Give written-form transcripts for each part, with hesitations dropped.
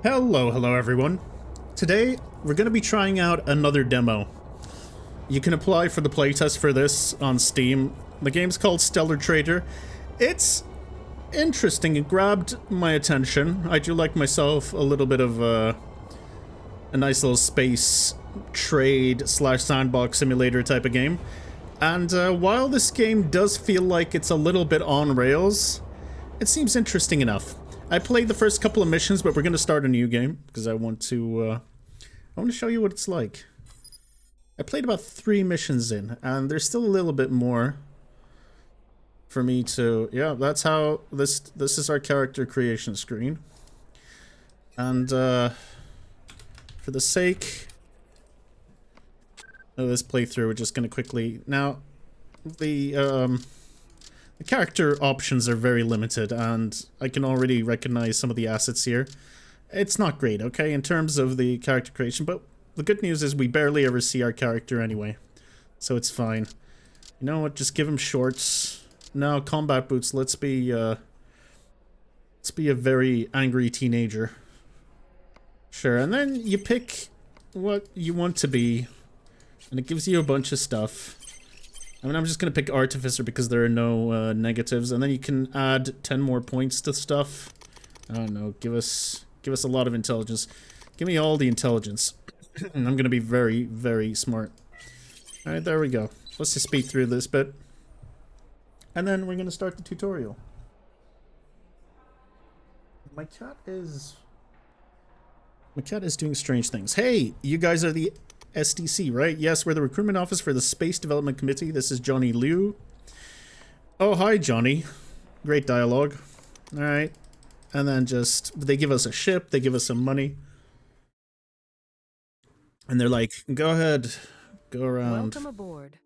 Hello everyone. Today we're going to be trying out another demo. You can apply for the playtest for this on Steam. The game's called Stellar Trader. It's interesting. It grabbed my attention. I do like myself a little bit of a nice little space trade slash sandbox simulator type of game. And while this game does feel like it's a little bit on rails, it seems interesting enough. I played the first couple of missions, but we're going to start a new game because I want to show you what it's like. I played about 3 missions in, and there's still a little bit more for me to... Yeah, that's how this is our character creation screen. And for the sake of this playthrough, we're just going to quickly... Now, the character options are very limited, and I can already recognize some of the assets here. It's not great, okay, in terms of the character creation, but the good news is we barely ever see our character anyway, so it's fine. You know what, just give him shorts. No, combat boots, let's be a very angry teenager. Sure, and then you pick what you want to be, and it gives you a bunch of stuff. I mean, I'm just going to pick Artificer because there are no negatives, and then you can add 10 more points to stuff. I don't know, give us a lot of intelligence. Give me all the intelligence. I'm going to be very, very smart. Alright, there we go. Let's just speed through this bit. And then we're going to start the tutorial. My cat is doing strange things. Hey, you guys are the SDC, right? Yes, we're the recruitment office for the Space Development Committee. This is Johnny Liu. Oh, hi, Johnny. Great dialogue. Alright. And then just, they give us a ship, they give us some money. And they're like, go ahead, go around. Welcome aboard.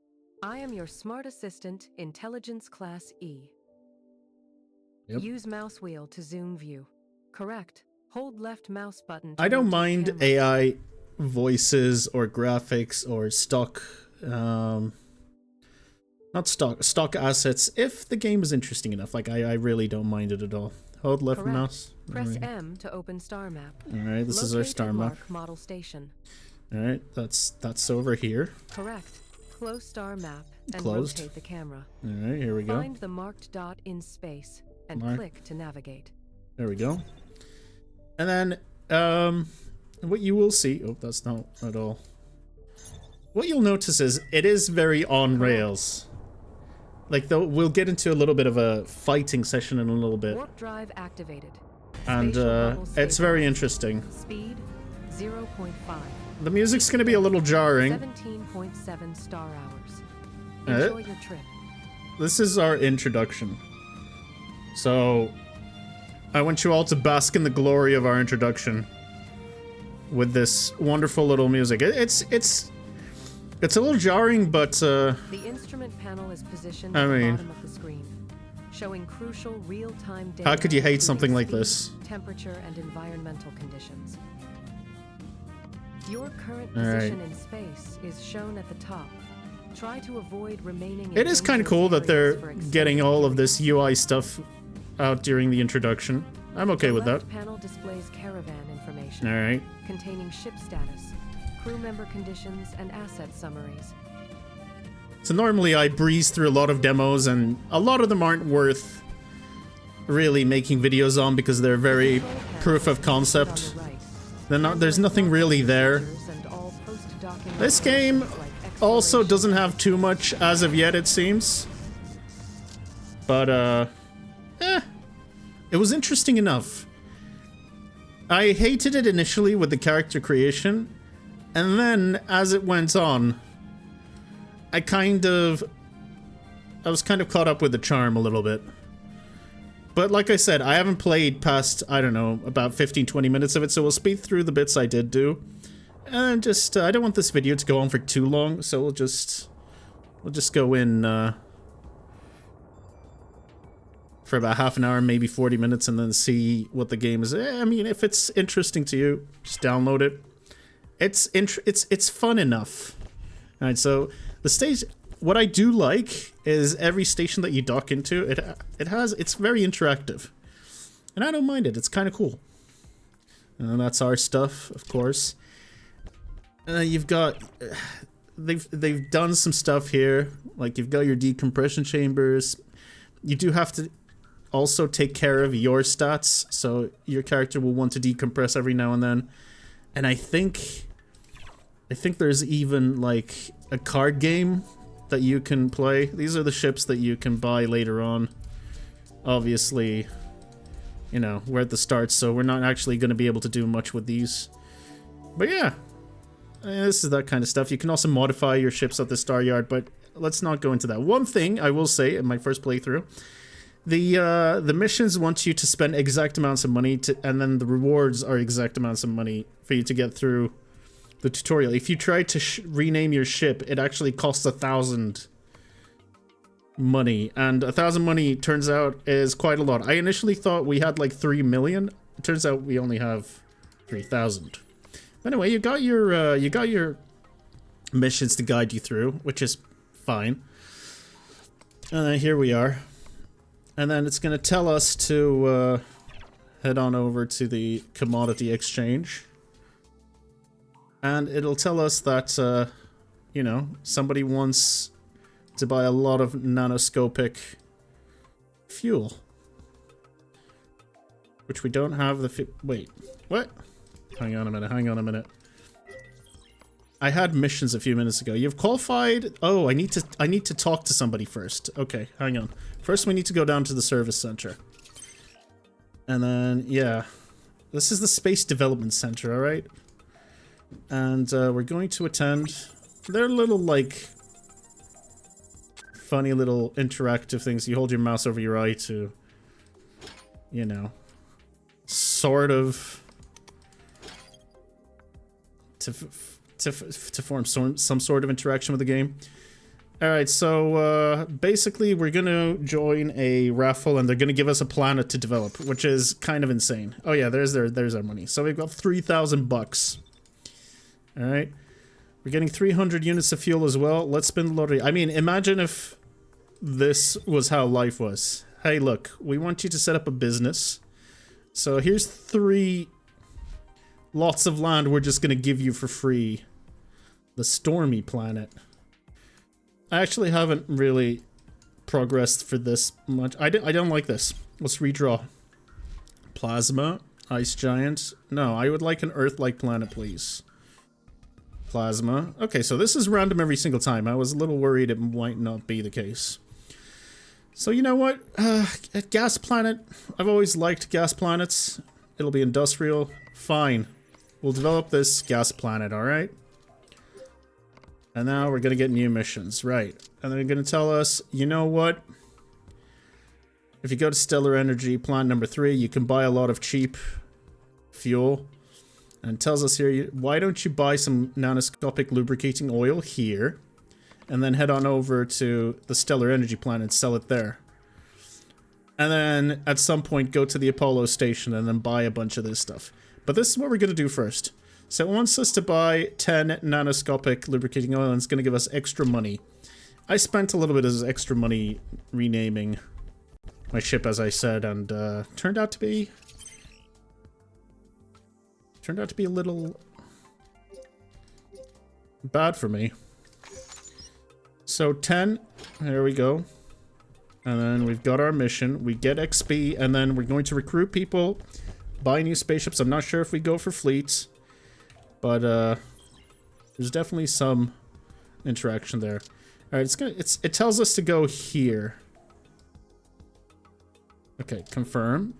I am your smart assistant, Intelligence Class E. Yep. Use mouse wheel to zoom view. Correct. Hold left mouse button to I don't rotate mind camera. AI voices or graphics or stock not stock assets if the game is interesting enough. Like I really don't mind it at all. Hold left Correct. mouse. Press M to open star map. Alright, this is our Locate star and map. mark model station. Alright, that's over here. Correct. Close star map and Closed. rotate the camera. Alright, here we go. Find the marked dot in space and click to navigate. There we go. And then what you will see, oh, that's not at all. What you'll notice is it is very on rails. Like, though, we'll get into a little bit of a fighting session in a little bit. Warp drive activated. And it's very interesting. Speed 0.5. The music's gonna be a little jarring. 17.7 star hours. Enjoy your trip. This is our introduction. So, I want you all to bask in the glory of our introduction with this wonderful little music. It's a little jarring, but the instrument panel is positioned at the bottom of the screen, showing crucial real-time data. How could you hate including something like speed, this? Temperature and environmental conditions. Your current position in space is shown at the top. Try to avoid remaining in it is kind of cool that they're getting all of this UI stuff out during the introduction. I'm okay with that. The panel displays caravan information, Alright. containing ship status, crew member conditions, and asset summaries. So normally I breeze through a lot of demos, and a lot of them aren't worth really making videos on because they're very proof of concept. There's nothing really there. This game also doesn't have too much as of yet, it seems. But, it was interesting enough. I hated it initially with the character creation, and then as it went on, I was kind of caught up with the charm a little bit. But like I said, I haven't played past, I don't know, about 15-20 minutes of it, so we'll speed through the bits I did do. And just, I don't want this video to go on for too long, so we'll just go in, for about half an hour, maybe 40 minutes, and then see what the game is. I mean, if it's interesting to you, just download it. It's fun enough. Alright, so the stage, what I do like is every station that you dock into, it's very interactive. And I don't mind it, it's kind of cool. And that's our stuff, of course. And then you've got... They've done some stuff here. Like, you've got your decompression chambers. You do have to also take care of your stats, so your character will want to decompress every now and then. And I think there's even, like, a card game that you can play. These are the ships that you can buy later on. Obviously, you know, we're at the start, so we're not actually going to be able to do much with these. But yeah, this is that kind of stuff. You can also modify your ships at the Star Yard, but let's not go into that. One thing I will say in my first playthrough, the missions want you to spend exact amounts of money, and then the rewards are exact amounts of money for you to get through the tutorial. If you try to rename your ship, it actually costs 1,000 money, and 1,000 money turns out is quite a lot. I initially thought we had like 3 million. It turns out we only have 3,000. Anyway, you got your missions to guide you through, which is fine. And then here we are. And then it's going to tell us to head on over to the commodity exchange. And it'll tell us that, you know, somebody wants to buy a lot of nanoscopic fuel. Which we don't have the... Wait, what? Hang on a minute. I had missions a few minutes ago. You've qualified... Oh, I need to talk to somebody first. Okay, hang on. First we need to go down to the service center. And then, yeah. This is the Space Development Center, alright? And we're going to attend... They're little, like... funny little interactive things. You hold your mouse over your eye to... You know... Sort of... To form some sort of interaction with the game. Alright, so basically we're gonna join a raffle and they're gonna give us a planet to develop, which is kind of insane. Oh yeah, there's our money. So we've got 3,000 bucks. Alright. We're getting 300 units of fuel as well. Let's spin the lottery. I mean, imagine if this was how life was. Hey, look, we want you to set up a business. So here's 3 lots of land we're just gonna give you for free. The Stormy Planet. I actually haven't really progressed for this much. I don't like this. Let's redraw. Plasma. Ice Giant. No, I would like an Earth-like planet, please. Plasma. Okay, so this is random every single time. I was a little worried it might not be the case. So you know what? Gas planet. I've always liked gas planets. It'll be industrial. Fine. We'll develop this gas planet, alright? And now we're gonna get new missions, right. And they're gonna tell us, you know what? If you go to Stellar Energy, plant number 3, you can buy a lot of cheap fuel. And it tells us here, why don't you buy some nanoscopic lubricating oil here? And then head on over to the Stellar Energy planet and sell it there. And then, at some point, go to the Apollo station and then buy a bunch of this stuff. But this is what we're going to do first. So it wants us to buy 10 nanoscopic lubricating oil and it's going to give us extra money. I spent a little bit of extra money renaming my ship, as I said, and turned out to be a little bad for me. So 10, there we go. And then we've got our mission. We get XP, and then we're going to recruit people, buy new spaceships. I'm not sure if we go for fleets, but there's definitely some interaction there. All right, it tells us to go here. Okay, confirm.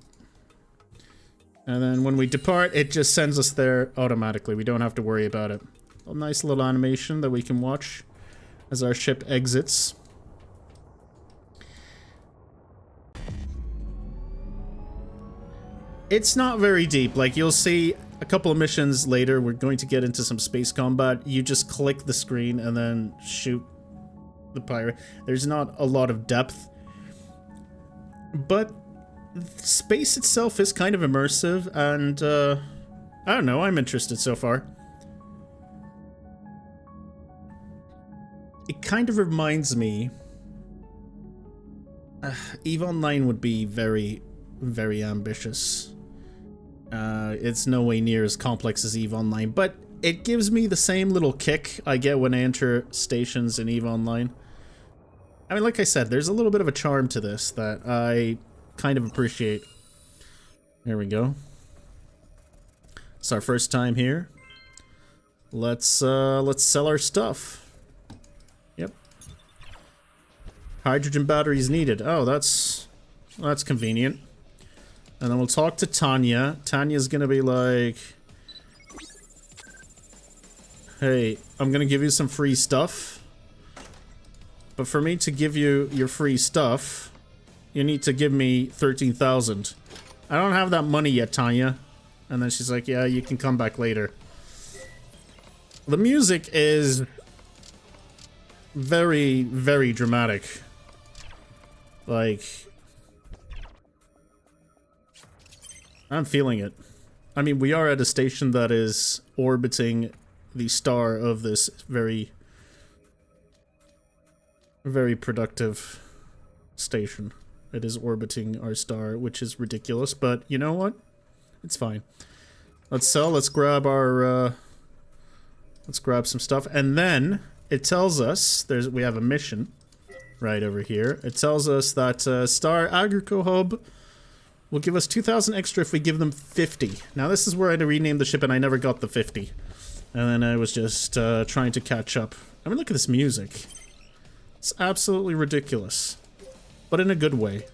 And then when we depart, it just sends us there automatically. We don't have to worry about it. A nice little animation that we can watch as our ship exits. It's not very deep. Like, you'll see a couple of missions later, we're going to get into some space combat. You just click the screen and then shoot the pirate. There's not a lot of depth. But space itself is kind of immersive, and I don't know, I'm interested so far. It kind of reminds me... EVE Online would be very, very ambitious. It's no way near as complex as EVE Online, but it gives me the same little kick I get when I enter stations in EVE Online. I mean, like I said, there's a little bit of a charm to this that I kind of appreciate. There we go. It's our first time here. Let's sell our stuff. Yep. Hydrogen batteries needed. Oh, that's convenient. And then we'll talk to Tanya. Tanya's gonna be like, hey, I'm gonna give you some free stuff. But for me to give you your free stuff, you need to give me 13,000. I don't have that money yet, Tanya. And then she's like, yeah, you can come back later. The music is very, very dramatic. Like, I'm feeling it. I mean, we are at a station that is orbiting the star of this very, very productive station. It is orbiting our star, which is ridiculous, but you know what? It's fine. Let's sell, let's grab our, let's grab some stuff, and then it tells us, we have a mission right over here. It tells us that Star Agrico Hub will give us 2,000 extra if we give them 50. Now this is where I had to rename the ship and I never got the 50. And then I was just trying to catch up. I mean, look at this music. It's absolutely ridiculous. But in a good way.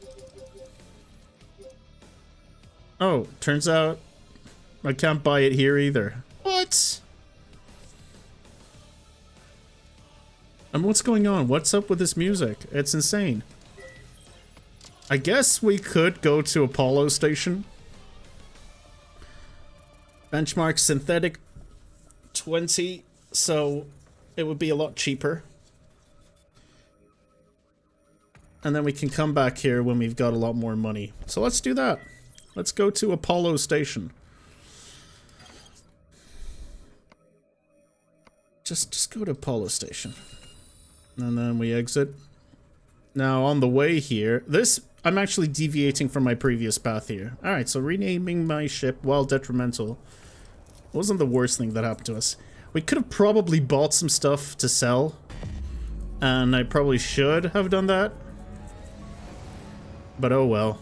Oh, turns out I can't buy it here either. What? I mean, what's going on? What's up with this music? It's insane. I guess we could go to Apollo Station. Benchmark synthetic 20, so it would be a lot cheaper. And then we can come back here when we've got a lot more money. So let's do that. Let's go to Apollo Station. Just go to Apollo Station. And then we exit. Now on the way here, I'm actually deviating from my previous path here. Alright, so renaming my ship, while detrimental, wasn't the worst thing that happened to us. We could have probably bought some stuff to sell. And I probably should have done that. But oh well.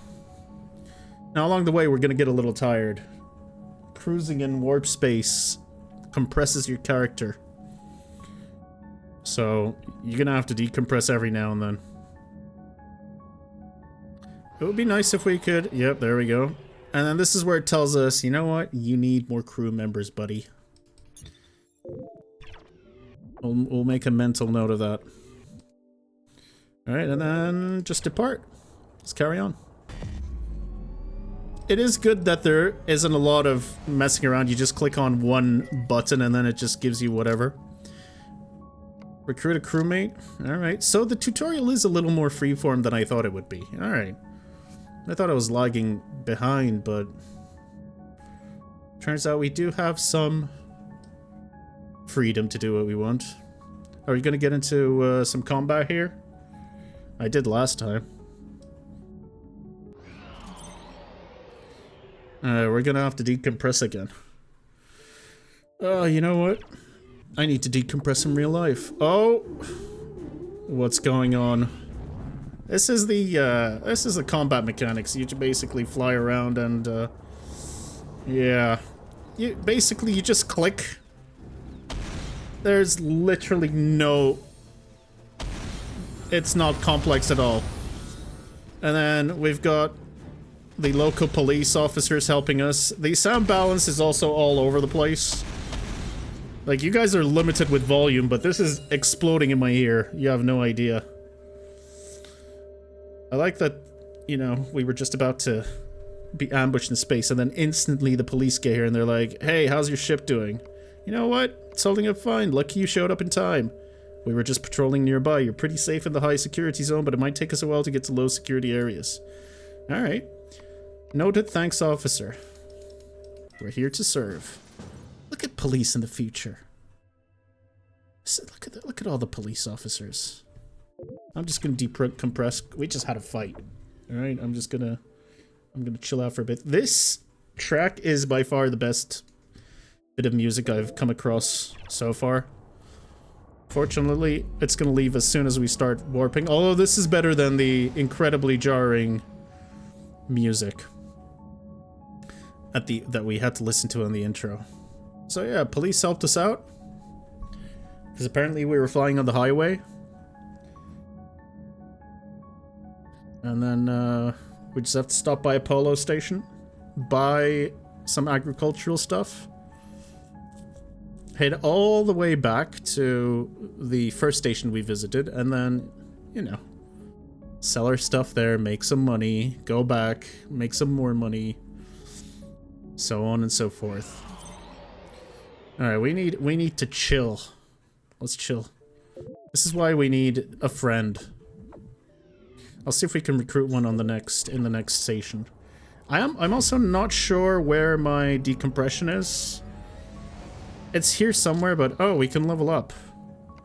Now along the way we're gonna get a little tired. Cruising in warp space compresses your character. So you're gonna have to decompress every now and then. It would be nice if we could... Yep, there we go. And then this is where it tells us, you know what? You need more crew members, buddy. We'll make a mental note of that. Alright, and then just depart. Let's carry on. It is good that there isn't a lot of messing around. You just click on one button and then it just gives you whatever. Recruit a crewmate. Alright, so the tutorial is a little more freeform than I thought it would be. Alright. I thought I was lagging behind, but turns out we do have some freedom to do what we want. Are we going to get into some combat here? I did last time. We're going to have to decompress again. Oh, you know what? I need to decompress in real life. Oh! What's going on? This is the combat mechanics. You basically fly around and, yeah. You just click. There's literally no... It's not complex at all. And then we've got the local police officers helping us. The sound balance is also all over the place. Like, you guys are limited with volume, but this is exploding in my ear. You have no idea. I like that, you know, we were just about to be ambushed in space, and then instantly the police get here and they're like, hey, how's your ship doing? You know what? It's holding up fine. Lucky you showed up in time. We were just patrolling nearby. You're pretty safe in the high security zone, but it might take us a while to get to low security areas. Alright. Noted, thanks, officer. We're here to serve. Look at police in the future. Look at all the police officers. I'm just gonna decompress. We just had a fight. Alright, I'm gonna chill out for a bit. This track is by far the best bit of music I've come across so far. Fortunately, it's gonna leave as soon as we start warping, although this is better than the incredibly jarring music that we had to listen to in the intro. So yeah, police helped us out, because apparently we were flying on the highway. And then we just have to stop by a polo station, buy some agricultural stuff, head all the way back to the first station we visited, and then, you know, sell our stuff there, make some money, go back, make some more money, so on and so forth. Alright, we need to chill. Let's chill. This is why we need a friend. I'll see if we can recruit one on the next station. I'm also not sure where my decompression is. It's here somewhere, but oh, we can level up.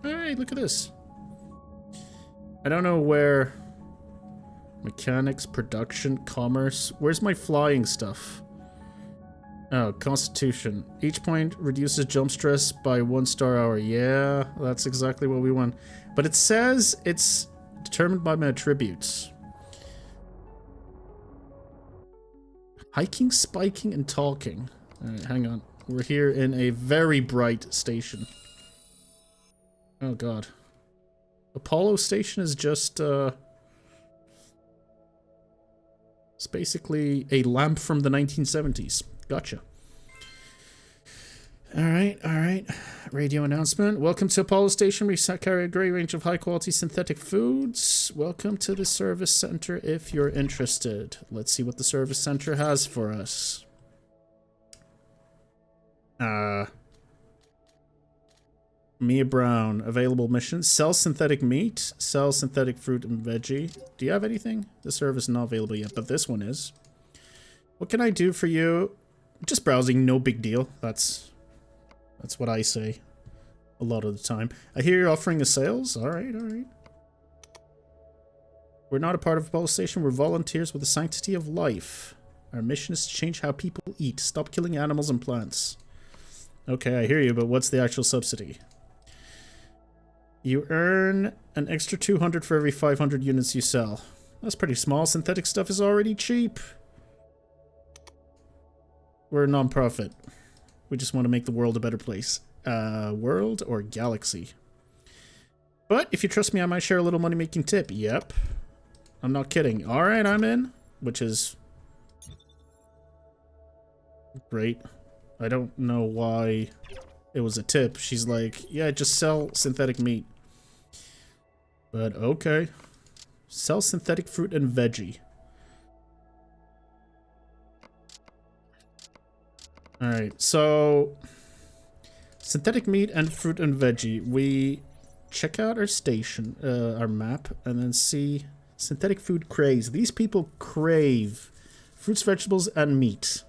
Alright, look at this. I don't know where. Mechanics, production, commerce. Where's my flying stuff? Oh, Constitution. Each point reduces jump stress by 1 star hour. Yeah, that's exactly what we want. But it says it's determined by my attributes. Hiking, spiking, and talking. Alright, hang on. We're here in a very bright station. Oh god. Apollo station is just, it's basically a lamp from the 1970s. Gotcha. Alright. Radio announcement. Welcome to Apollo Station. We carry a great range of high-quality synthetic foods. Welcome to the service center if you're interested. Let's see what the service center has for us. Mia Brown. Available missions. Sell synthetic meat. Sell synthetic fruit and veggie. Do you have anything? The service is not available yet, but this one is. What can I do for you? Just browsing, no big deal. That's what I say a lot of the time. I hear you're offering a sales. Alright. We're not a part of Apollo Station. We're volunteers with the sanctity of life. Our mission is to change how people eat. Stop killing animals and plants. Okay, I hear you, but what's the actual subsidy? You earn an extra 200 for every 500 units you sell. That's pretty small. Synthetic stuff is already cheap. We're a non-profit. We just want to make the world a better place. World or galaxy? But if you trust me, I might share a little money-making tip. Yep. I'm not kidding. Alright, I'm in. Which is great. I don't know why it was a tip. She's like, yeah, just sell synthetic meat. But okay. Sell synthetic fruit and veggie. Alright, so synthetic meat and fruit and veggie. We check out our station, our map, and then see synthetic food craze. These people crave fruits, vegetables, and meat.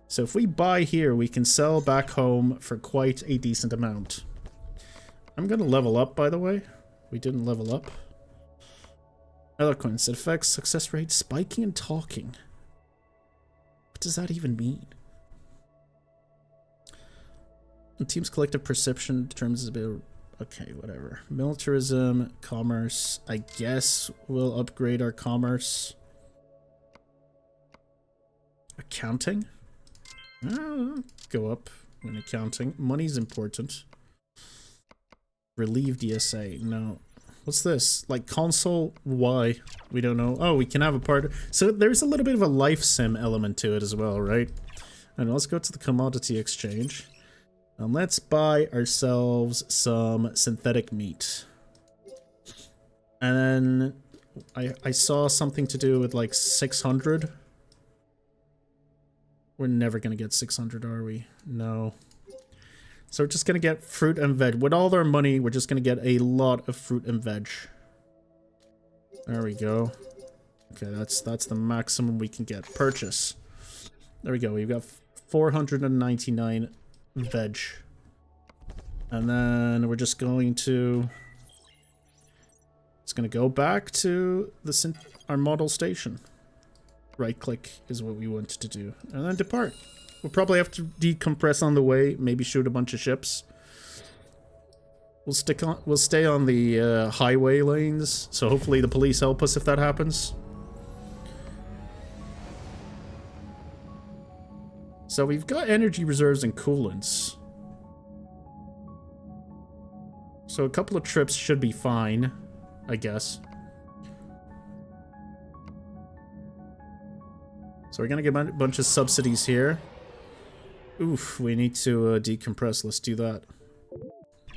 So if we buy here, we can sell back home for quite a decent amount. I'm gonna level up, by the way. We didn't level up. Eloquence. It affects success rate, spiking, and talking. What does that even mean? The team's collective perception determines a bit of... Okay, whatever. Militarism, commerce. I guess we'll upgrade our commerce. Accounting? Go up in accounting. Money's important. Relieve DSA. No. What's this? Like console? Why? We don't know. Oh, we can have a part. So there's a little bit of a life sim element to it as well, right? And let's go to the commodity exchange. And let's buy ourselves some synthetic meat. And then I saw something to do with like 600. We're never going to get 600, are we? No. So we're just going to get fruit and veg. With all our money, we're just going to get a lot of fruit and veg. There we go. Okay, that's the maximum we can get. Purchase. There we go. We've got 499 veg. And then we're just going to... It's going to go back to our model station. right click is what we want to do. And then depart. We'll probably have to decompress on the way, maybe shoot a bunch of ships. We'll stay on the highway lanes, so hopefully the police help us if that happens. So we've got energy reserves and coolants. So a couple of trips should be fine, I guess. So we're gonna get a bunch of subsidies here. Oof, we need to decompress. Let's do that.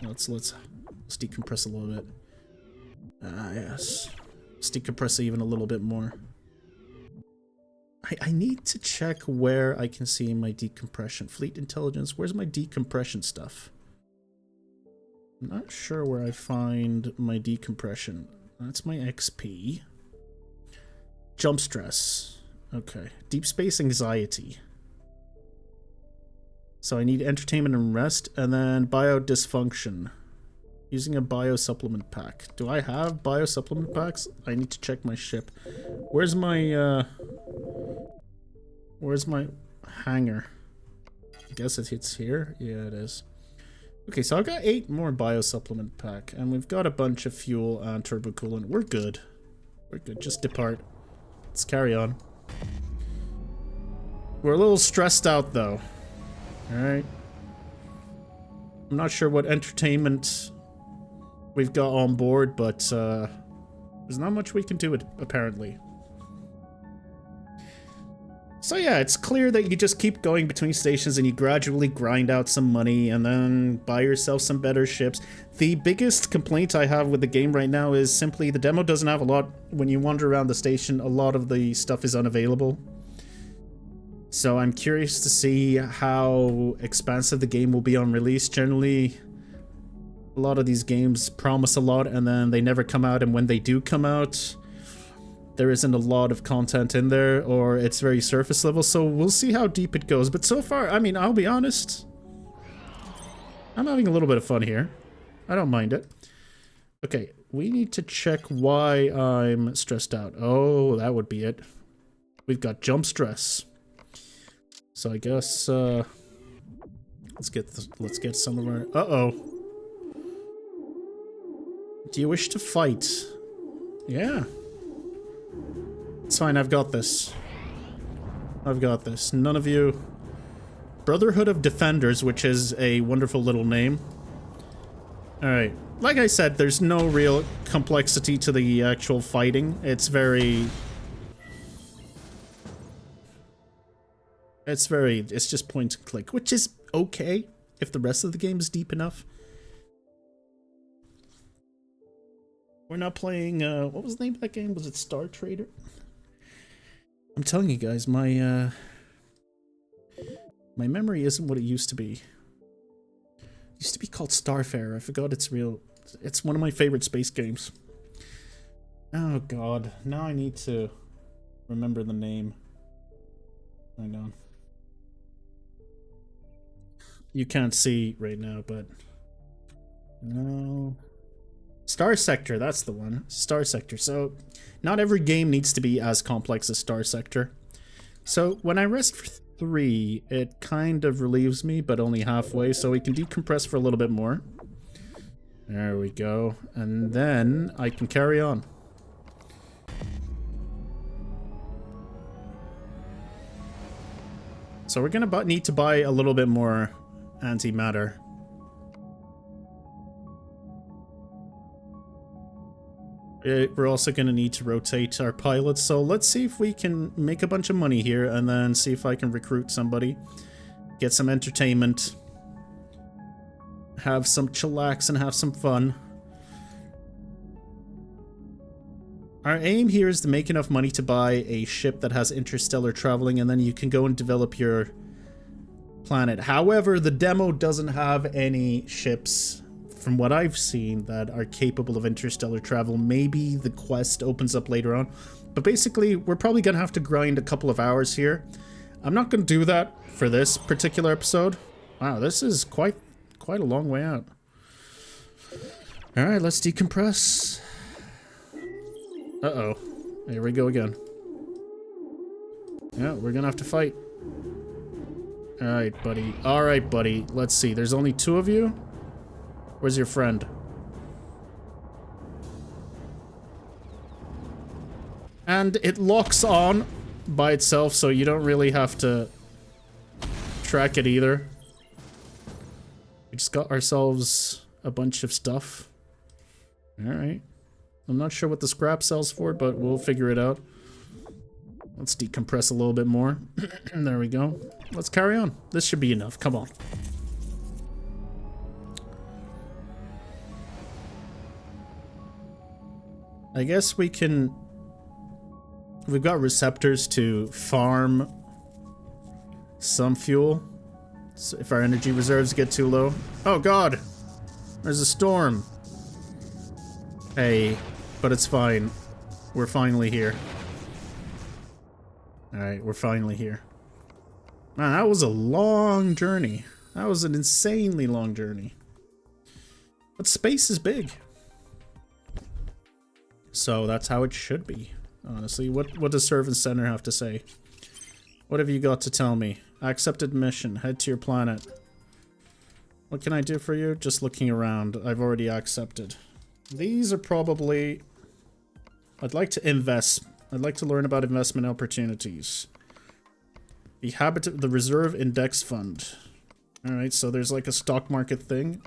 Let's decompress a little bit. Yes. Let's decompress even a little bit more. I need to check where I can see my decompression. Fleet intelligence. Where's my decompression stuff? I'm not sure where I find my decompression. That's my XP. Jump stress. Okay. Deep space anxiety. So I need entertainment and rest, and then bio dysfunction. Using a bio supplement pack. Do I have bio supplement packs? I need to check my ship. Where's my hangar? I guess it's here. Yeah, it is. Okay, so I've got 8 more bio supplement pack, and we've got a bunch of fuel and turbo coolant. We're good. We're good. Just depart. Let's carry on. We're a little stressed out though. Alright. I'm not sure what entertainment we've got on board, but there's not much we can do, apparently. So yeah, it's clear that you just keep going between stations and you gradually grind out some money and then buy yourself some better ships. The biggest complaint I have with the game right now is simply the demo doesn't have a lot. When you wander around the station, a lot of the stuff is unavailable. So I'm curious to see how expansive the game will be on release. Generally, a lot of these games promise a lot and then they never come out, and when they do come out, there isn't a lot of content in there, or it's very surface level, so we'll see how deep it goes. But so far, I mean, I'll be honest, I'm having a little bit of fun here. I don't mind it. Okay, we need to check why I'm stressed out. Oh, that would be it. We've got jump stress. So I guess let's get some of our Do you wish to fight? Yeah. It's fine, I've got this. I've got this. None of you. Brotherhood of Defenders, which is a wonderful little name. Alright. Like I said, there's no real complexity to the actual fighting. It's just point and click, which is okay if the rest of the game is deep enough. We're not playing, what was the name of that game? Was it Star Trader? I'm telling you guys, my memory isn't what it used to be. It used to be called Starfarer. I forgot it's one of my favorite space games. Oh god, now I need to remember the name. Hang on. You can't see right now, but no. Star Sector, that's the one. Star Sector. So, not every game needs to be as complex as Star Sector. So, when I rest for 3, it kind of relieves me, but only halfway, so we can decompress for a little bit more. There we go. And then I can carry on. So we're gonna need to buy a little bit more antimatter. We're also going to need to rotate our pilots, so let's see if we can make a bunch of money here and then see if I can recruit somebody, get some entertainment, have some chillax and have some fun. Our aim here is to make enough money to buy a ship that has interstellar traveling, and then you can go and develop your planet. However, the demo doesn't have any ships from what I've seen that are capable of interstellar travel. Maybe the quest opens up later on, but basically we're probably gonna have to grind a couple of hours here. I'm not gonna do that for this particular episode. Wow, this is quite a long way out. All right, let's decompress. Uh-oh, here we go again. Yeah, we're gonna have to fight. Alright, buddy. Alright, buddy. Let's see. There's only 2 of you? Where's your friend? And it locks on by itself, so you don't really have to track it either. We just got ourselves a bunch of stuff. Alright. I'm not sure what the scrap sells for, but we'll figure it out. Let's decompress a little bit more. There we go. Let's carry on. This should be enough. Come on. I guess we can... We've got receptors to farm some fuel. So if our energy reserves get too low. Oh god! There's a storm. Hey, but it's fine. We're finally here. Alright, we're finally here. Man, that was a long journey. That was an insanely long journey. But space is big. So that's how it should be, honestly. What does Service Center have to say? What have you got to tell me? Accepted mission. Head to your planet. What can I do for you? Just looking around. I've already accepted. These are probably... I'd like to invest. I'd like to learn about investment opportunities. The Reserve Index Fund. Alright, so there's like a stock market thing.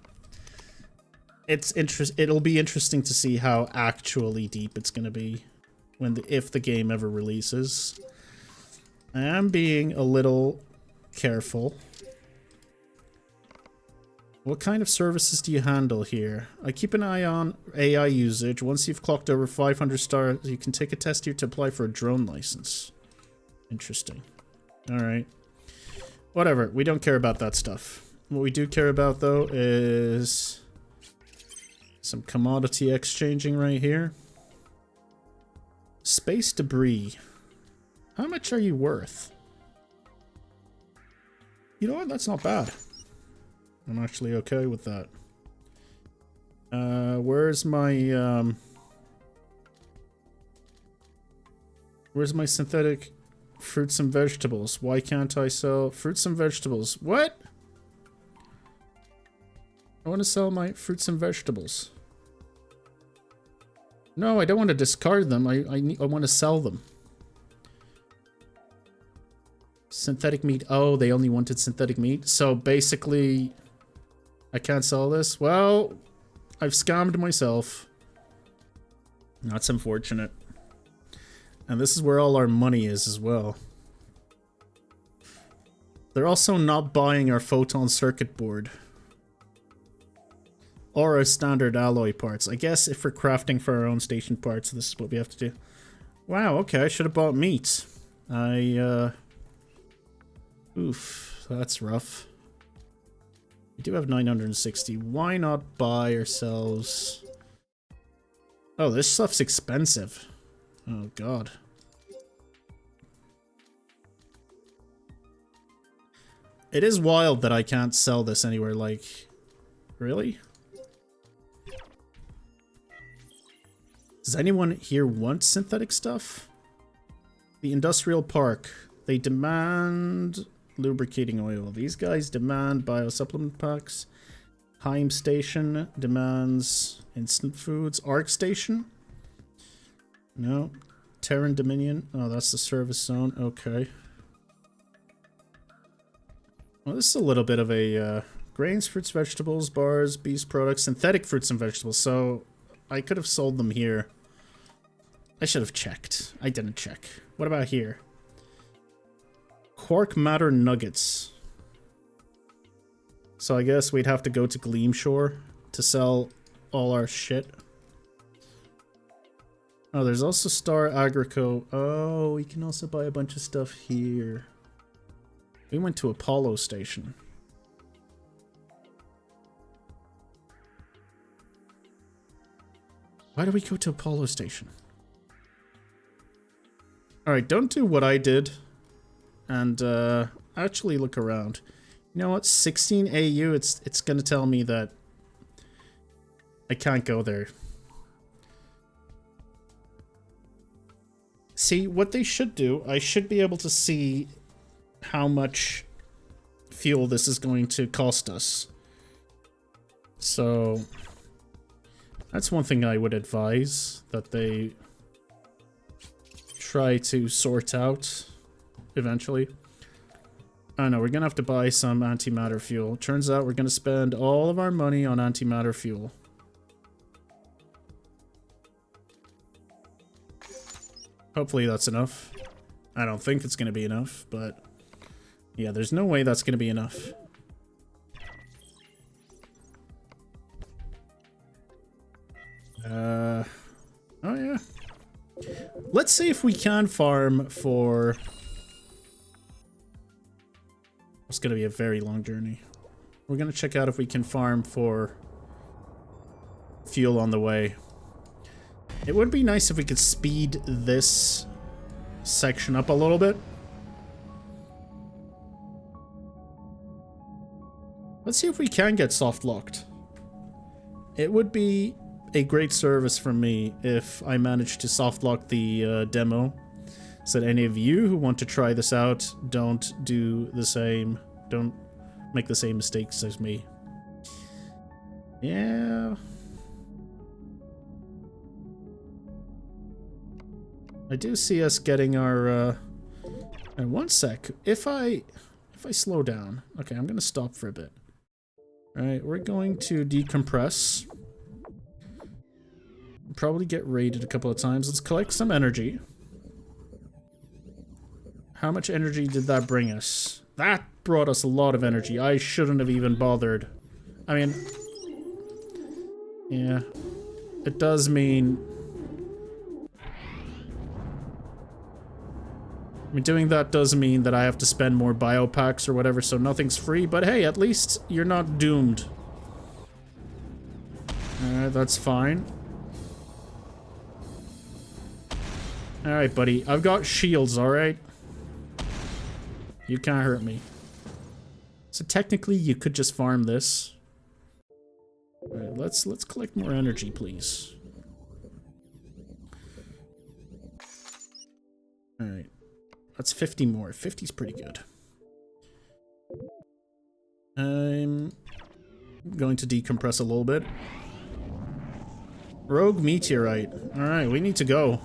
It'll be interesting to see how actually deep it's gonna be if the game ever releases. I am being a little careful. What kind of services do you handle here? I keep an eye on AI usage. Once you've clocked over 500 stars, you can take a test here to apply for a drone license. Interesting. Alright. Whatever, we don't care about that stuff. What we do care about, though, is some commodity exchanging right here. Space debris. How much are you worth? You know what? That's not bad. I'm actually okay with that. Where's my synthetic fruits and vegetables? Why can't I sell fruits and vegetables? What? I want to sell my fruits and vegetables. No, I don't want to discard them. I want to sell them. Synthetic meat. Oh, they only wanted synthetic meat. So basically, I can't sell this. Well, I've scammed myself. That's unfortunate. And this is where all our money is as well. They're also not buying our photon circuit board. Or our standard alloy parts. I guess if we're crafting for our own station parts, this is what we have to do. Wow, okay, I should have bought meat. Oof, that's rough. We do have 960. Why not buy ourselves... Oh, this stuff's expensive. Oh, God. It is wild that I can't sell this anywhere, like... Really? Does anyone here want synthetic stuff? The industrial park. They demand lubricating oil. These guys demand biosupplement packs. Heim Station demands instant foods. Arc Station? No. Terran Dominion. Oh, that's the service zone. Okay. Well, this is a little bit of a grains, fruits, vegetables, bars, beast products, synthetic fruits and vegetables. So I could have sold them here. I should have checked. I didn't check. What about here? Quark matter nuggets. So I guess we'd have to go to Gleamshore to sell all our shit. Oh, there's also Star Agrico. Oh, we can also buy a bunch of stuff here. We went to Apollo Station. Why do we go to Apollo Station? Alright, don't do what I did. And actually look around. You know what? 16 AU, it's gonna tell me that I can't go there. See, what they should do, I should be able to see how much fuel this is going to cost us. So, that's one thing I would advise, that they try to sort out eventually. I know, we're gonna have to buy some antimatter fuel. Turns out we're gonna spend all of our money on antimatter fuel. Hopefully that's enough. I don't think it's gonna be enough, but yeah, there's no way that's gonna be enough. Oh yeah. Let's see if we can farm for... It's gonna be a very long journey. We're gonna check out if we can farm for fuel on the way. It would be nice if we could speed this section up a little bit. Let's see if we can get soft locked. It would be a great service from me if I managed to soft lock the demo, so that any of you who want to try this out don't do the same, don't make the same mistakes as me. Yeah. I do see us getting our, and one sec, if I slow down, okay, I'm gonna stop for a bit. Alright, we're going to decompress. Probably get raided a couple of times. Let's collect some energy. How much energy did that bring us? That brought us a lot of energy. I shouldn't have even bothered. I mean... yeah. It does mean... I mean, doing that does mean that I have to spend more biopacks or whatever, so nothing's free. But hey, at least you're not doomed. Alright, that's fine. Alright, buddy. I've got shields, alright? You can't hurt me. So technically, you could just farm this. Alright, let's collect more energy, please. Alright. That's 50 more. 50's pretty good. I'm going to decompress a little bit. Rogue meteorite. Alright, we need to go.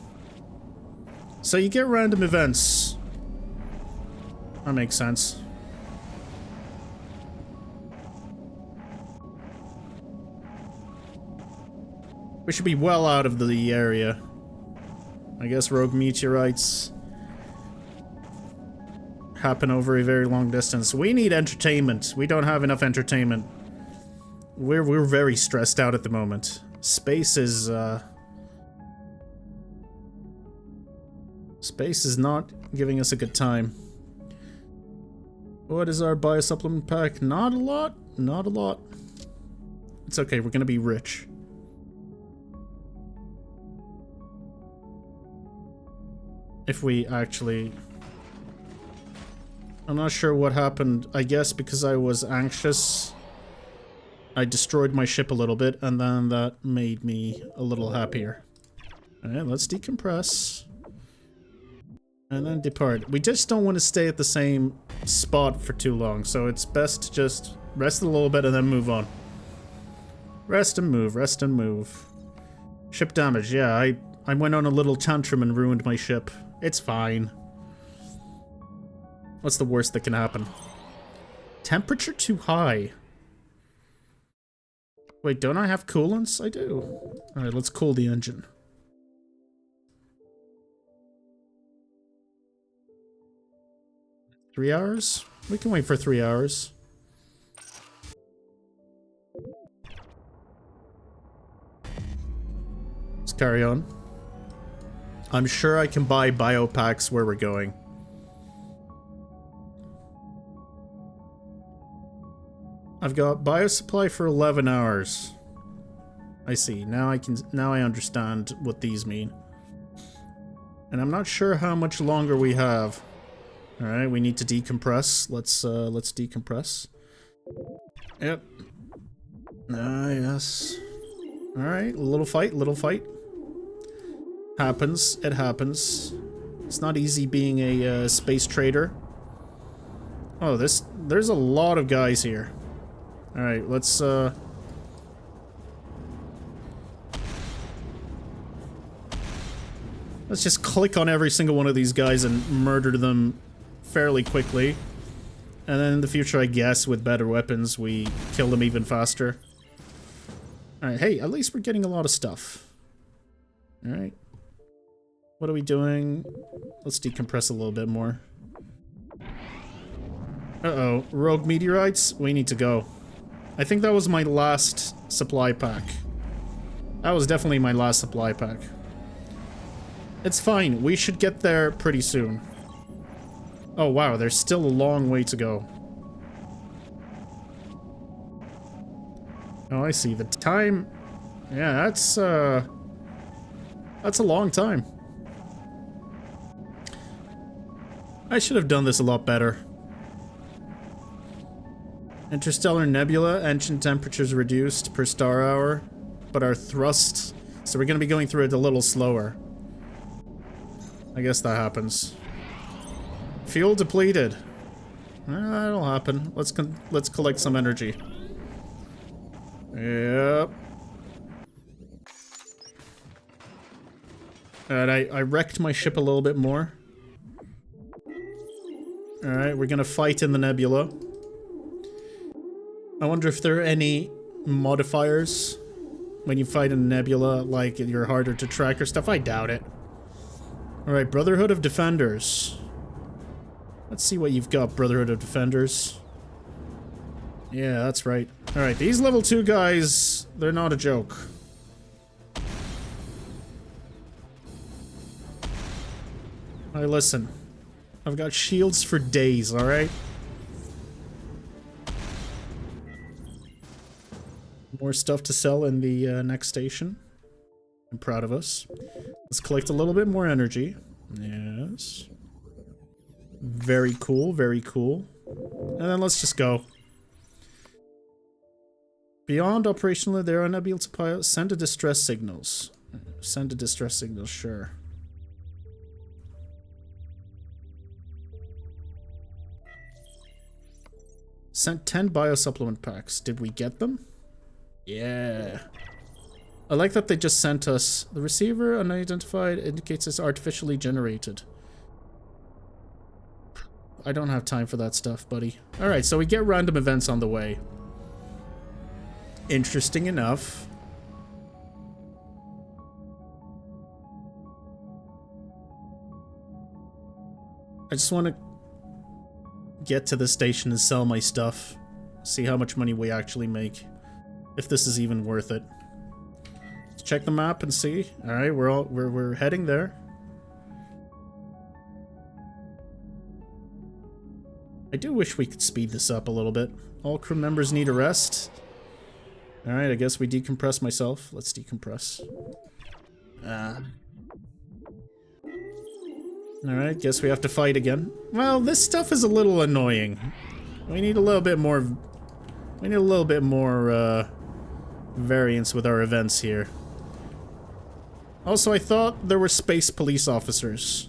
So you get random events. That makes sense. We should be well out of the area. I guess rogue meteorites happen over a very long distance. We need entertainment. We don't have enough entertainment. We're very stressed out at the moment. Space is not giving us a good time. What is our biosupplement pack? Not a lot. Not a lot. It's okay, we're gonna be rich. If we actually... I'm not sure what happened. I guess because I was anxious, I destroyed my ship a little bit, and then that made me a little happier. Alright, let's decompress. And then depart. We just don't want to stay at the same spot for too long, so it's best to just rest a little bit and then move on. Rest and move, rest and move. Ship damage, yeah, I went on a little tantrum and ruined my ship. It's fine. What's the worst that can happen? Temperature too high. Wait, don't I have coolants? I do. Alright, let's cool the engine. Three hours? We can wait for 3 hours. Let's carry on. I'm sure I can buy biopacks where we're going. I've got biosupply for 11 hours. I see. Now I understand what these mean. And I'm not sure how much longer we have. All right, we need to decompress. Let's decompress. Yep. Ah, yes. All right, little fight, little fight. Happens. It happens. It's not easy being a space trader. Oh, there's a lot of guys here. Alright, let's just click on every single one of these guys and murder them fairly quickly. And then in the future, I guess, with better weapons, we kill them even faster. Alright, hey, at least we're getting a lot of stuff. Alright. What are we doing? Let's decompress a little bit more. Uh-oh, rogue meteorites? We need to go. I think that was my last supply pack. That was definitely my last supply pack. It's fine, we should get there pretty soon. Oh wow, there's still a long way to go. Oh, I see. The time... Yeah, that's a long time. I should have done this a lot better. Interstellar nebula, engine temperatures reduced per star hour, but our thrust... So we're gonna be going through it a little slower. I guess that happens. Fuel depleted. That'll happen. Let's collect some energy. Yep. Alright, I wrecked my ship a little bit more. Alright, we're gonna fight in the nebula. I wonder if there are any modifiers when you fight in a nebula, like you're harder to track or stuff. I doubt it. Alright, Brotherhood of Defenders. Let's see what you've got, Brotherhood of Defenders. Yeah, that's right. Alright, these level 2 guys, they're not a joke. Alright, listen. I've got shields for days, alright? More stuff to sell in the next station. I'm proud of us. Let's collect a little bit more energy. Yes. Very cool, very cool. And then let's just go. Beyond operational, they are unable to pilot. Send to distress signals. Send to distress signals, sure. Sent 10 biosupplement packs. Did we get them? Yeah. I like that they just sent us. The receiver, unidentified, indicates it's artificially generated. I don't have time for that stuff, buddy. Alright, so we get random events on the way. Interesting enough. I just want to get to the station and sell my stuff. See how much money we actually make. If this is even worth it. Let's check the map and see. Alright, we're heading there. I do wish we could speed this up a little bit. All crew members need a rest. Alright, I guess we decompress myself. Let's decompress. Alright, guess we have to fight again. Well, this stuff is a little annoying. We need a little bit more... We need a little bit more, variance with our events here. Also, I thought there were space police officers.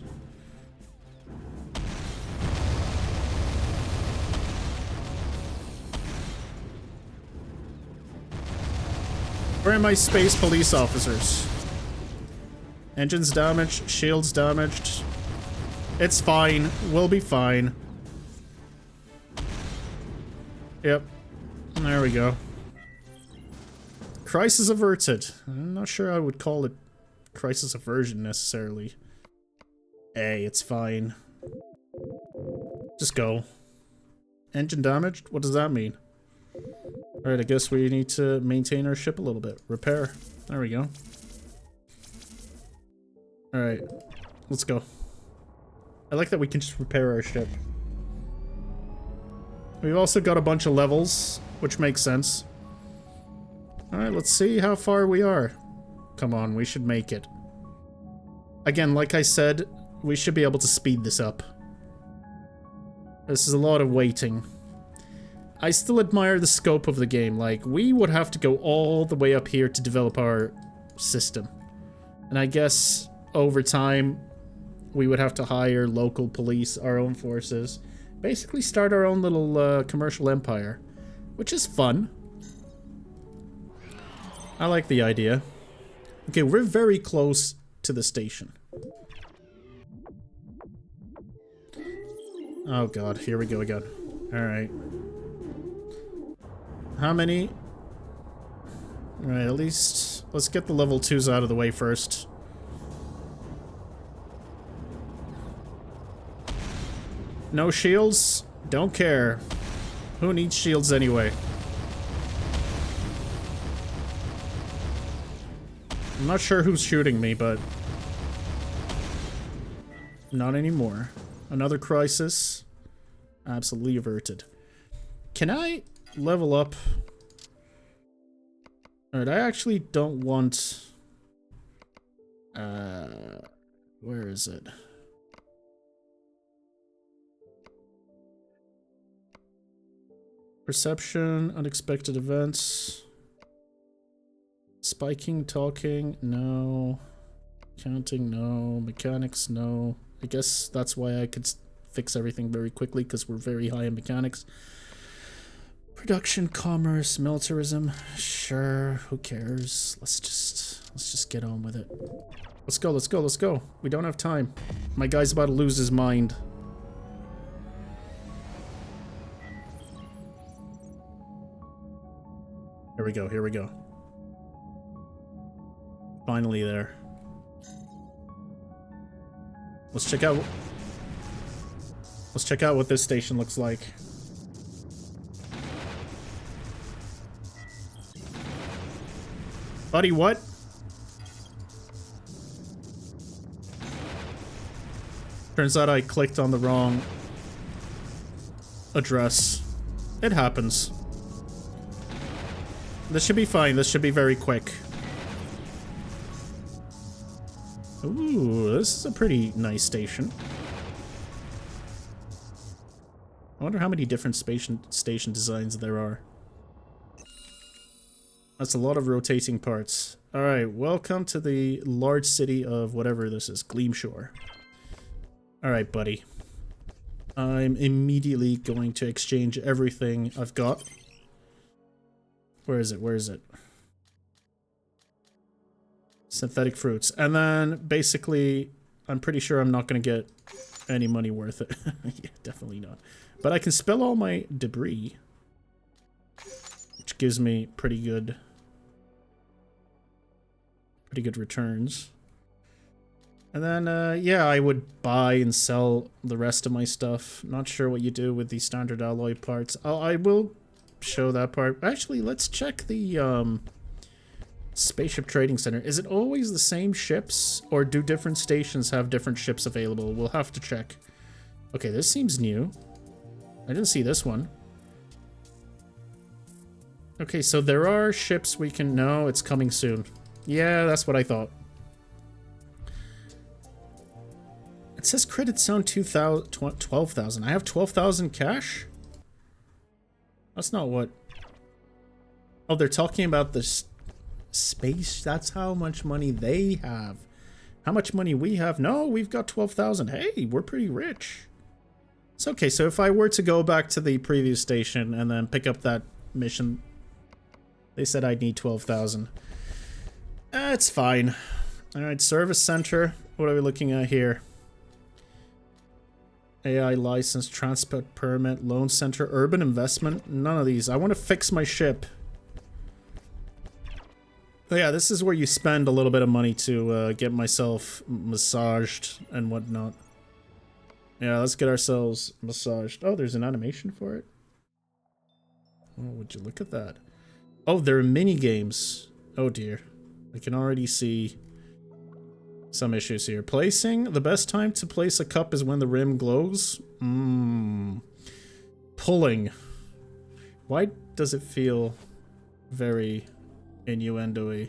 Where are my space police officers? Engines damaged, shields damaged. It's fine, we'll be fine. Yep. There we go. Crisis averted. I'm not sure I would call it crisis aversion necessarily. Hey, it's fine. Just go. Engine damaged? What does that mean? Alright, I guess we need to maintain our ship a little bit. Repair. There we go. Alright, let's go. I like that we can just repair our ship. We've also got a bunch of levels, which makes sense. Alright, let's see how far we are. Come on, we should make it. Again, like I said, we should be able to speed this up. This is a lot of waiting. I still admire the scope of the game. Like, we would have to go all the way up here to develop our system. And I guess, over time, we would have to hire local police, our own forces. Basically start our own little commercial empire, which is fun. I like the idea. Okay, we're very close to the station. Oh god, here we go again. Alright. How many? Alright, at least let's get the level 2s out of the way first. No shields? Don't care. Who needs shields anyway? I'm not sure who's shooting me, but... not anymore. Another crisis. Absolutely averted. Can I level up? Alright, I actually don't want... where is it? Perception, unexpected events. Spiking, talking, no. Counting, no. Mechanics, no. I guess that's why I could fix everything very quickly, because we're very high in mechanics. Production, commerce, militarism. Sure, who cares? Let's just get on with it. Let's go, let's go, let's go. We don't have time. My guy's about to lose his mind. Here we go, here we go. Finally there. Let's check out what this station looks like. Buddy, what? Turns out I clicked on the wrong address. It happens. This should be fine. This should be very quick. Ooh, this is a pretty nice station. I wonder how many different station designs there are. That's a lot of rotating parts. Alright, welcome to the large city of whatever this is, Gleamshore. Alright, buddy. I'm immediately going to exchange everything I've got. Where is it? Where is it? Synthetic fruits. And then, basically, I'm pretty sure I'm not going to get any money worth it. Yeah, definitely not. But I can spill all my debris. Which gives me pretty good returns. And then, yeah, I would buy and sell the rest of my stuff. Not sure what you do with the standard alloy parts. I will show that part. Actually, let's check the Spaceship Trading Center. Is it always the same ships, or do different stations have different ships available? We'll have to check. Okay, this seems new. I didn't see this one. Okay, so there are ships we can... No, it's coming soon. Yeah, that's what I thought. It says credit zone 12,000. I have 12,000 cash? That's not what... Oh, they're talking about this space. That's how much money they have. How much money we have? No, we've got 12,000. Hey, we're pretty rich. It's okay. So if I were to go back to the previous station and then pick up that mission, they said I'd need 12,000. It's fine. Alright, service center. What are we looking at here? AI license, transport permit, loan center, urban investment. None of these. I want to fix my ship. But yeah, this is where you spend a little bit of money to get myself massaged and whatnot. Yeah, let's get ourselves massaged. Oh, there's an animation for it. Oh, would you look at that? Oh, there are mini games. Oh dear. I can already see some issues here. Placing. The best time to place a cup is when the rim glows. Pulling. Why does it feel very innuendo-y?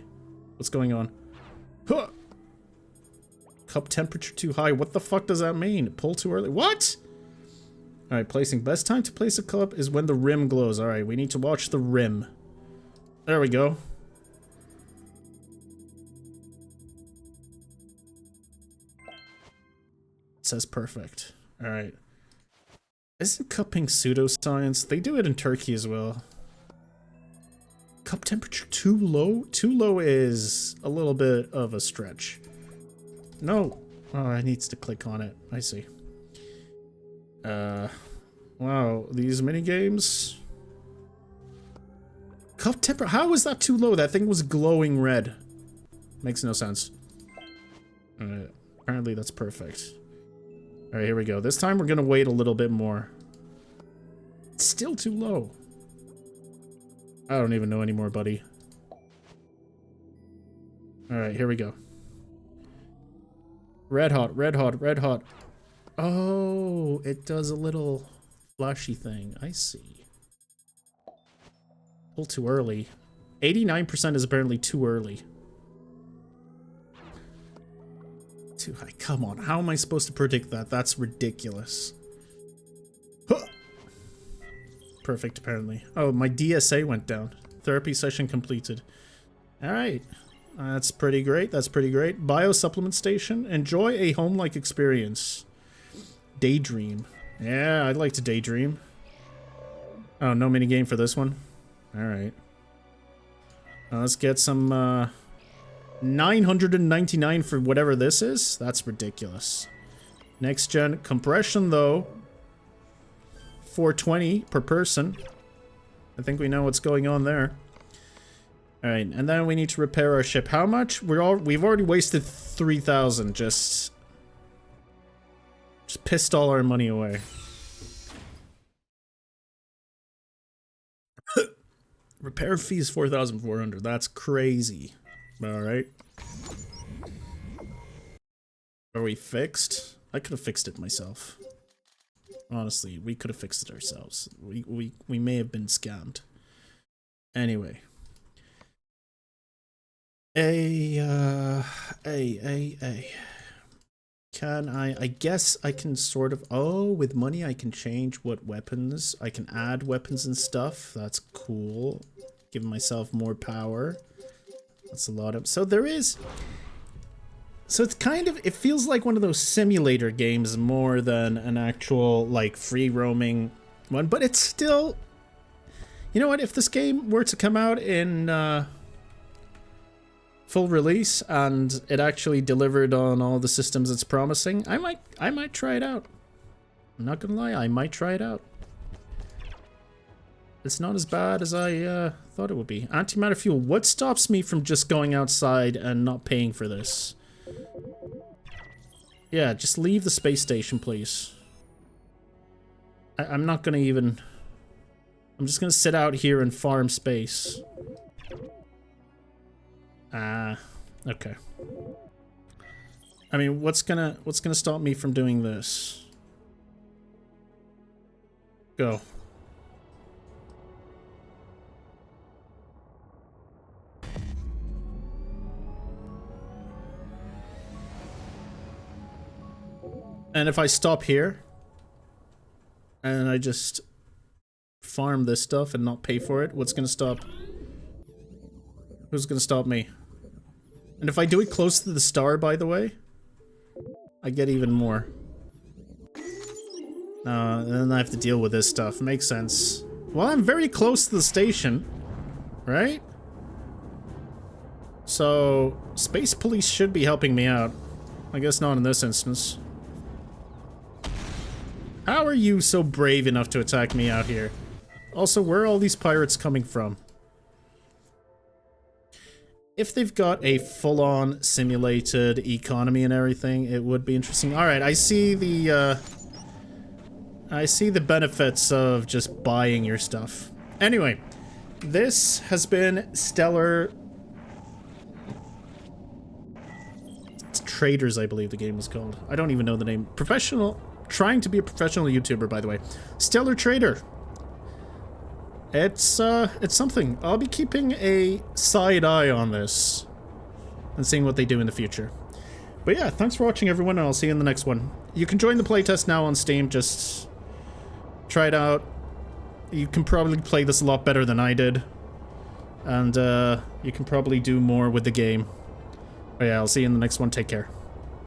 What's going on? Huh! Cup temperature too high. What the fuck does that mean? Pull too early. What? Alright, placing. Best time to place a cup is when the rim glows. Alright, we need to watch the rim. There we go. It says perfect. Alright. Isn't cupping pseudoscience? They do it in Turkey as well. Cup temperature too low? Too low is a little bit of a stretch. No. Oh, I need to click on it. I see. Wow, these mini games. Cup temperature. How is that too low? That thing was glowing red. Makes no sense. Alright. Apparently that's perfect. Alright, here we go. This time we're gonna wait a little bit more. It's still too low. I don't even know anymore, buddy. Alright, here we go. Red hot, red hot, red hot. Oh, it does a little flashy thing. I see. A little too early. 89% is apparently too early. Too high. Come on. How am I supposed to predict that? That's ridiculous. Huh. Perfect, apparently. Oh, my DSA went down. Therapy session completed. Alright. That's pretty great. That's pretty great. Bio supplement station. Enjoy a home-like experience. Daydream. Yeah, I'd like to daydream. Oh, no minigame for this one? Alright. Let's get some, 999 for whatever this is? That's ridiculous. Next gen compression, though. 420 per person. I think we know what's going on there. Alright, and then we need to repair our ship. How much? We've already wasted 3,000. Just pissed all our money away. Repair fee is 4,400. That's crazy. Alright. Are we fixed? I could have fixed it myself. Honestly, we could have fixed it ourselves. We may have been scammed. Anyway. Can I guess I can sort of, oh, with money I can change what weapons, I can add weapons and stuff. That's cool. Give myself more power. That's a lot of, so there is, so it's kind of, it feels like one of those simulator games more than an actual, like, free roaming one, but it's still, you know what, if this game were to come out in, full release and it actually delivered on all the systems it's promising, I might try it out. I'm not gonna lie, I might try it out. It's not as bad as I thought it would be. Antimatter fuel. What stops me from just going outside and not paying for this? Yeah, just leave the space station, please. I'm not gonna even... I'm just gonna sit out here and farm space. Okay. I mean, what's gonna stop me from doing this? Go. And if I stop here, and I just farm this stuff and not pay for it, what's gonna stop? Who's gonna stop me? And if I do it close to the star, by the way, I get even more. And then I have to deal with this stuff. Makes sense. Well, I'm very close to the station, right? So, Space Police should be helping me out. I guess not in this instance. How are you so brave enough to attack me out here? Also, where are all these pirates coming from? If they've got a full-on simulated economy and everything, it would be interesting. Alright, I see the benefits of just buying your stuff. Anyway, this has been Stellar... It's Traders, I believe the game was called. I don't even know the name. Professional... Trying to be a professional YouTuber, by the way. Stellar Trader. It's something. I'll be keeping a side eye on this and seeing what they do in the future. But yeah, thanks for watching, everyone, and I'll see you in the next one. You can join the playtest now on Steam. Just try it out. You can probably play this a lot better than I did. And you can probably do more with the game. But yeah, I'll see you in the next one. Take care.